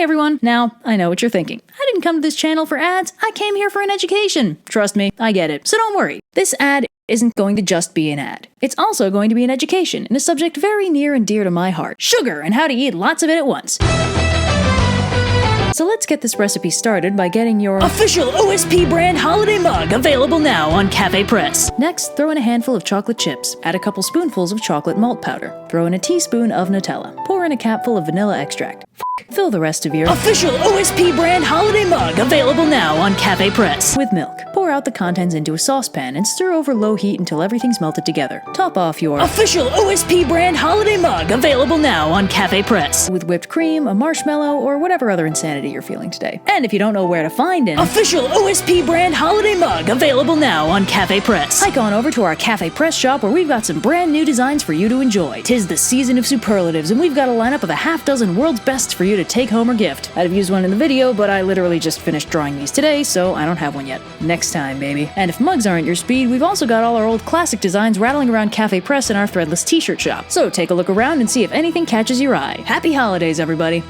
everyone! Now, I know what you're thinking. I didn't come to this channel for ads, I came here for an education. Trust me, I get it. So don't worry. This ad isn't going to just be an ad. It's also going to be an education in a subject very near and dear to my heart: sugar and how to eat lots of it at once. So let's get this recipe started by getting your official OSP brand holiday mug, available now on Cafe Press. Next, throw in a handful of chocolate chips. Add a couple spoonfuls of chocolate malt powder. Throw in a teaspoon of Nutella. Pour in a capful of vanilla extract. Fill the rest of your official OSP brand holiday mug, available now on Cafe Press, with milk. Pour out the contents into a saucepan and stir over low heat until everything's melted together. Top off your official OSP brand holiday mug, available now on Cafe Press, with whipped cream, a marshmallow, or whatever other insanity you're feeling today. And if you don't know where to find an official OSP brand holiday mug, available now on Cafe Press, hike on over to our Cafe Press shop where we've got some brand new designs for you to enjoy. 'Tis the season of superlatives, and we've got a lineup of a half dozen world's bests for you to take home or gift. I'd have used one in the video, but I literally just finished drawing these today, so I don't have one yet. Next time, baby. And if mugs aren't your speed, we've also got all our old classic designs rattling around Cafe Press in our threadless t-shirt shop. So take a look around and see if anything catches your eye. Happy holidays, everybody!